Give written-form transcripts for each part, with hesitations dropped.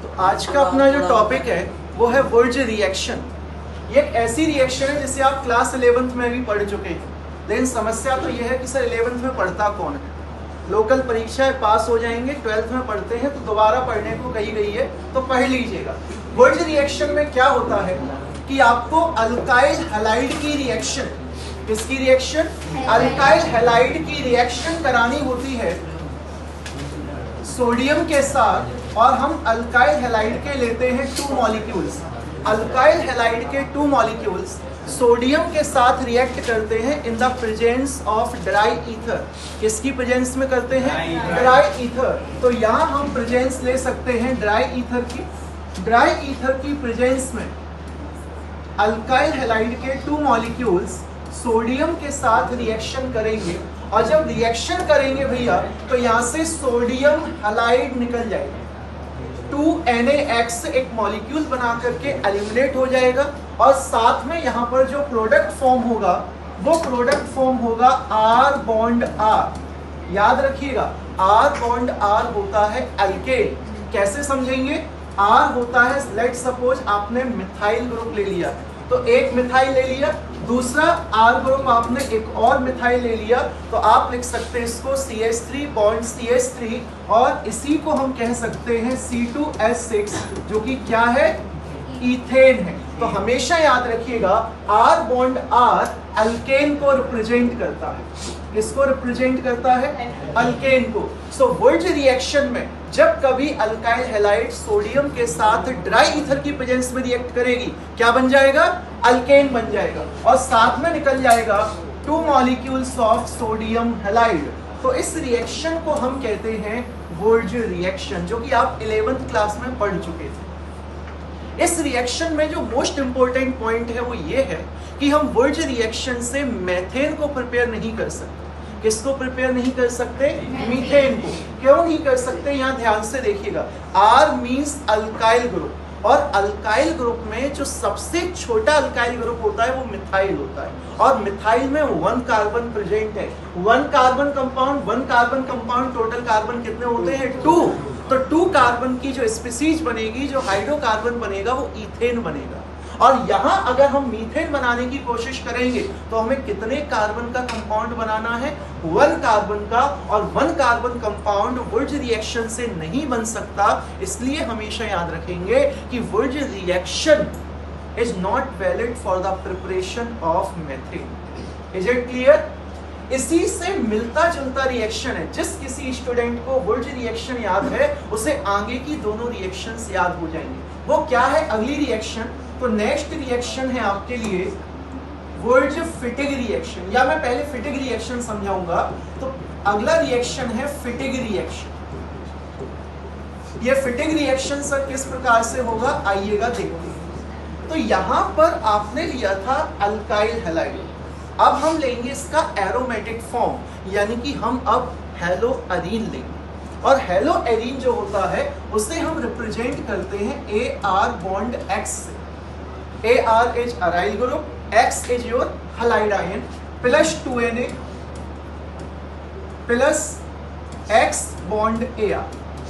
तो आज का अपना जो टॉपिक है वो है वुर्ज रिएक्शन। ये एक ऐसी रिएक्शन है जिसे आप क्लास 11th में भी पढ़ चुके हैं, लेकिन समस्या तो यह है कि सर 11th में पढ़ता कौन है। लोकल परीक्षाएं पास हो जाएंगे, 12th में पढ़ते हैं तो दोबारा पढ़ने को कही गई है तो पढ़ लीजिएगा। वुर्ज रिएक्शन में क्या होता है कि आपको अल्काइल हैलाइड की रिएक्शन, किसकी रिएक्शन? अल्काइल हैलाइड की रिएक्शन करानी होती है सोडियम के साथ, और हम अल्काइल हैलाइड के लेते हैं 2 मॉलिक्यूल्स। अल्काइल हैलाइड के 2 मॉलिक्यूल्स सोडियम के साथ रिएक्ट करते हैं इन the presence of dry ether. किसकी प्रेजेंस में करते हैं? Dry ether. तो यहाँ हम प्रेजेंस ले सकते हैं ड्राई ईथर की। ड्राई ईथर की प्रेजेंस में अल्काइल हैलाइड के 2 मॉलिक्यूल्स सोडियम के साथ रिएक्शन करेंगे, और जब रिएक्शन करेंगे भैया तो यहाँ से सोडियम हैलाइड निकल जाएगा। 2NaX एक मॉलिक्यूल बना करके एलिमिनेट हो जाएगा, और साथ में यहाँ पर जो प्रोडक्ट फॉर्म होगा वो प्रोडक्ट फॉर्म होगा R बॉन्ड R। याद रखिएगा R बॉन्ड R होता है अल्केन। कैसे समझेंगे? R होता है, लेट सपोज आपने मिथाइल ग्रुप ले लिया, तो एक मिथाइल ले लिया, दूसरा R ग्रुप आपने एक और मिथाइल ले लिया, तो आप लिख सकते हैं इसको CH3 बॉन्ड CH3, और इसी को हम कह सकते हैं C2H6 जो कि क्या है? ईथेन है। तो हमेशा याद रखिएगा R बॉन्ड R अल्केन को रिप्रेजेंट करता है। किसको रिप्रेजेंट करता है? अल्केन को। सो वुर्ज रिएक्शन में जब कभी अल्काइल हैलाइड सोडियम के साथ ड्राई ईथर की प्रेजेंस में रिएक्ट करेगी, क्या बन जाएगा? अल्केन बन जाएगा, और साथ में निकल जाएगा 2 मॉलिक्यूल्स ऑफ सोडियम हैलाइड। तो इस रिएक्शन को हम कहते हैं वुर्ज रिएक्शन, जो कि आप 11th क्लास में पढ़ चुके थे। इस रिएक्शन में जो मोस्ट इंपॉर्टेंट पॉइंट है वो ये है कि हम वुर्ज रिएक्शन से मेथेन को प्रिपेयर नहीं कर सकते। किसको प्रिपेयर नहीं कर सकते? मीथेन को। क्यों नहीं कर सकते? यहाँ ध्यान से देखिएगा। R मीन्स अल्काइल ग्रुप, और अल्काइल ग्रुप में जो सबसे छोटा अल्काइल ग्रुप होता है वो मिथाइल होता है, और मिथाइल में 1 कार्बन प्रेजेंट है। 1 कार्बन कंपाउंड टोटल कार्बन कितने होते हैं? 2। तो 2 कार्बन की जो स्पीसीज बनेगी, जो हाइड्रोकार्बन बनेगा, वो ईथेन बनेगा। और यहाँ अगर हम मीथेन बनाने की कोशिश करेंगे तो हमें कितने कार्बन का कंपाउंड बनाना है? 1 कार्बन का, और 1 कार्बन कंपाउंड वुर्ज रिएक्शन से नहीं बन सकता। इसलिए हमेशा याद रखेंगे कि Wurtz reaction is not valid for the preparation of methane. Is it clear? इसी से मिलता जुलता रिएक्शन है। जिस किसी स्टूडेंट को वुर्ज रिएक्शन याद है उसे आगे की दोनों रिएक्शंस याद हो जाएंगे। वो क्या है अगली रिएक्शन? तो नेक्स्ट रिएक्शन है आपके लिए वुर्ज फिटिग रिएक्शन, या मैं पहले फिटिग रिएक्शन समझाऊंगा। तो अगला रिएक्शन है फिटिग रिएक्शन। ये फिटिग रिएक्शन सर किस प्रकार से होगा, आइएगा देखते हैं। तो यहां पर आपने लिया था अल्काइल हैलाइड, अब हम लेंगे इसका एरोमेटिक फॉर्म, यानी कि हम अब हेलो एरीन लेंगे। और हेलो एरीन जो होता है उसे हम रिप्रेजेंट करते हैं AR बॉन्ड X से। AR is aryl group, X is your halide ion, plus 2Na plus X bond AR।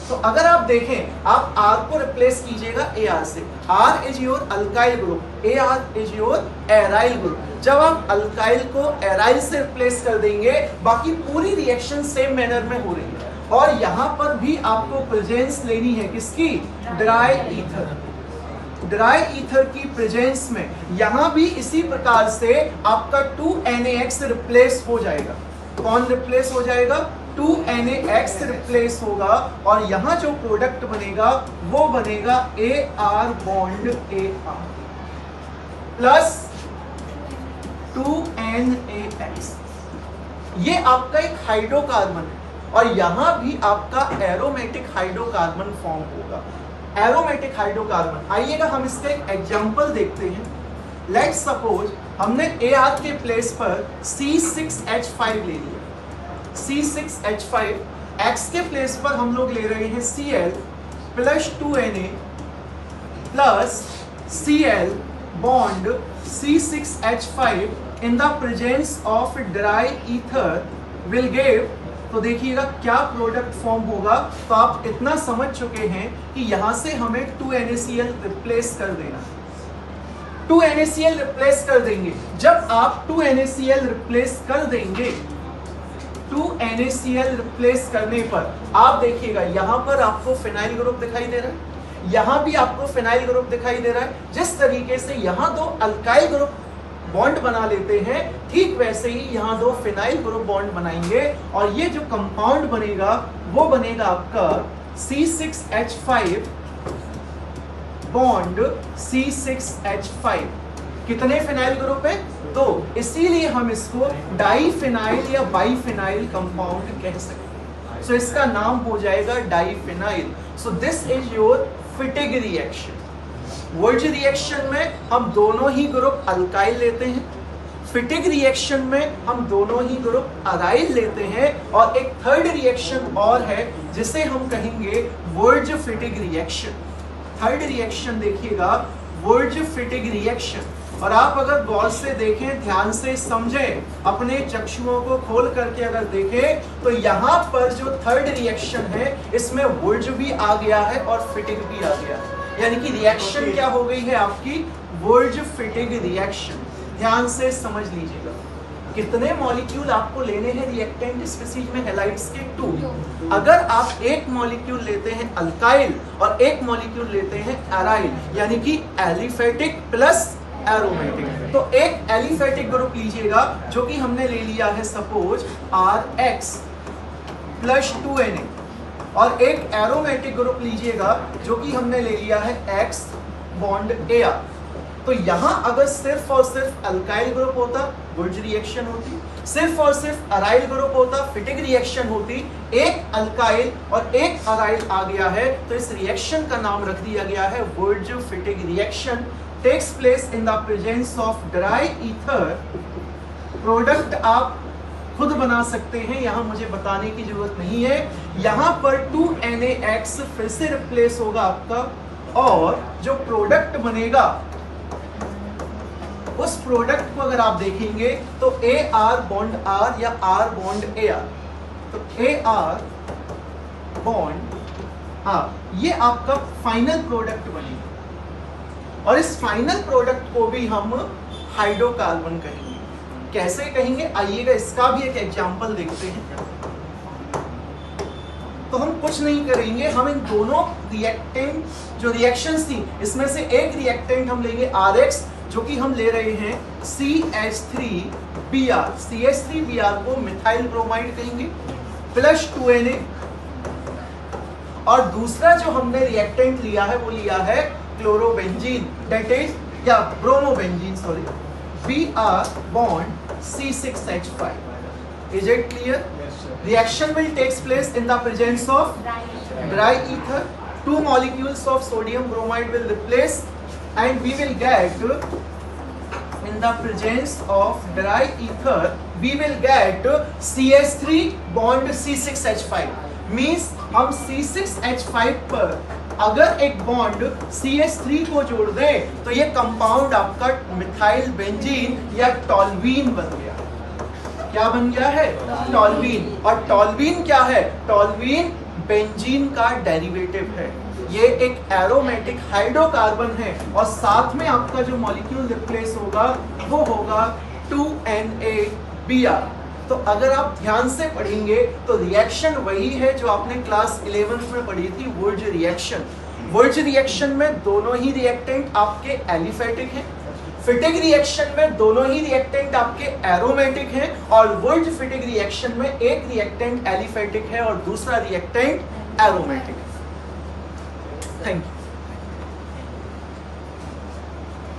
तो अगर आप देखें, आप R को रिप्लेस कीजिएगा AR से। R is your alkyl group, AR is your aryl group. जब आप अल्काइल को एराइल से रिप्लेस कर देंगे, बाकी पूरी रिएक्शन सेम मैनर में हो रही है। और यहाँ पर भी आपको प्रेजेंस लेनी है किसकी? Dry ether. ड्राई ईथर की प्रेजेंस में यहाँ भी इसी प्रकार से आपका 2NaX रिप्लेस हो जाएगा। कौन रिप्लेस हो जाएगा? 2NaX रिप्लेस होगा, और यहाँ जो प्रोडक्ट बनेगा वो बनेगा AR bond AR plus 2NaX। ये आपका एक हाइड्रोकार्बन है, और यहाँ भी आपका एरोमेटिक हाइड्रोकार्बन फॉर्म होगा। एरोमेटिक हाइड्रोकार्बन, आइएगा हम इसका एक एग्जांपल देखते हैं। लेट्स सपोज हमने AR के प्लेस पर C6H5 ले लिया। C6H5, X के प्लेस पर हम लोग ले रहे हैं Cl plus 2Na plus Cl bond C6H5 in the presence of dry ether will give तो देखिएगा क्या प्रोडक्ट फॉर्म होगा। तो आप इतना समझ चुके हैं कि यहां से हमें 2NaCl रिप्लेस कर देना, 2NaCl रिप्लेस कर देंगे। जब आप 2NaCl रिप्लेस कर देंगे, 2NaCl रिप्लेस करने पर आप देखिएगा यहां पर आपको फिनाइल ग्रुप दिखाई दे रहा है, यहां भी आपको फिनाइल ग्रुप दिखाई दे रहा है। जिस तरीके से यहां दो अल्काइल ग्रुप बॉन्ड बना लेते हैं, ठीक वैसे ही यहां दो फिनाइल ग्रुप बॉन्ड बनाएंगे और ये जो कंपाउंड बनेगा वो बनेगा आपका C6H5 बॉन्ड C6H5। कितने फिनाइल ग्रुप है? दो, इसीलिए हम इसको डाइफिनाइल या बाइफिनाइल कंपाउंड कह सकते हैं। सो इसका नाम हो जाएगा diphenyl. So this is your Fittig reaction. Wurtz reaction में हम दोनों ही ग्रुप अल्काइल लेते हैं, फिटिग रिएक्शन में हम दोनों ही ग्रुप अराइल लेते हैं, और एक थर्ड रिएक्शन और है जिसे हम कहेंगे वुर्ज फिटिग रिएक्शन। थर्ड रिएक्शन देखिएगा वुर्ज फिटिग रिएक्शन। और आप अगर गौर से देखें, ध्यान से समझें, अपने चक्षुओं को खोल करके अगर देखें, तो यहाँ पर जो थर्ड रिएक्शन है इसमें वुर्ज भी आ गया है और फिटिग भी आ गया है, यानी कि रिएक्शन क्या हो गई है आपकी? वुर्ज फिटिग रिएक्शन। ध्यान से समझ लीजिएगा। कितने मॉलिक्यूल आपको लेने हैं रिएक्टेंट स्पीसीज में? हैलाइड्स के 2। अगर आप एक मॉलिक्यूल लेते हैं अल्काइल और एक मॉलिक्यूल लेते हैं एराइल, यानी कि एलिफेटिक प्लस एरोमेटिक, तो एक एलिफेटिक ग्रुप लीजिएगा जो कि हमने ले लिया है सपोज RX प्लस 2Na, और एक एरोमेटिक ग्रुप लीजिएगा जो कि हमने ले लिया है X बॉन्ड Ar। तो यहां अगर सिर्फ और सिर्फ अल्काइल ग्रुप होता वुर्ज रिएक्शन होती, सिर्फ और सिर्फ अराइल ग्रुप होता फिटिग रिएक्शन होती। एक अल्काइल और एक अराइल आ गया है तो इस रिएक्शन का नाम रख दिया गया है Wurtz Fittig reaction. Takes place in the presence of dry ether. Product आप खुद बना सकते हैं, यहां मुझे बताने की जरूरत नहीं है। यहां पर 2NaX फिर से रिप्लेस होगा आपका, और जो प्रोडक्ट बनेगा उस प्रोडक्ट को अगर आप देखेंगे तो AR बॉन्ड R या R बॉन्ड AR, तो AR बॉन्ड R, ये आपका फाइनल प्रोडक्ट बनेगा। और इस फाइनल प्रोडक्ट को भी हम हाइड्रोकार्बन कहेंगे। कैसे कहेंगे? आइएगा इसका भी एक एग्जांपल देखते हैं। तो हम कुछ नहीं करेंगे, हम इन दोनों रिएक्टेंट जो रिएक्शंस थी इसमें से एक रिएक्टेंट हम लेंगे RX, जो कि हम ले रहे हैं CH3Br। CH3Br को मिथाइल ब्रोमाइड कहेंगे प्लस 2Na, और दूसरा जो हमने रिएक्टेंट लिया है वो लिया है क्लोरोबेंजीन, दैट इज या bromobenzene, sorry, Br bond C6H5। Is it clear? Yes, sir. Reaction will takes place in the presence of dry ether. Two molecules of sodium bromide will replace, and we will get in the presence of dry ether we will get CH3 bond C6H5। Means हम C6H5 पर अगर एक bond CH3 को जोड़ दें तो ये compound आपका मिथाइल बेंजीन या टॉल्वीन बन गया। क्या बन गया है? टॉल्वीन। और टॉल्वीन क्या है? टॉल्वीन बेंजीन का डेरिवेटिव है। ये एक एरोमेटिक हाइड्रोकार्बन है, और साथ में आपका जो मॉलिक्यूल रिप्लेस होगा वो होगा 2NaBr। तो अगर आप ध्यान से पढ़ेंगे तो रिएक्शन वही है जो आपने क्लास 11th में पढ़ी थी, वुर्ज रिएक्शन। वुर्ज रिएक्शन में दोनों ही रिएक्टेंट आपके एलिफेटिक हैं, फिटिग रिएक्शन में दोनों ही रिएक्टेंट आपके एरोमेटिक हैं, और वुर्ज फिटिग रिएक्शन में एक रिएक्टेंट एलिफेटिक है और दूसरा रिएक्टेंट एरोमेटिक। Thank you.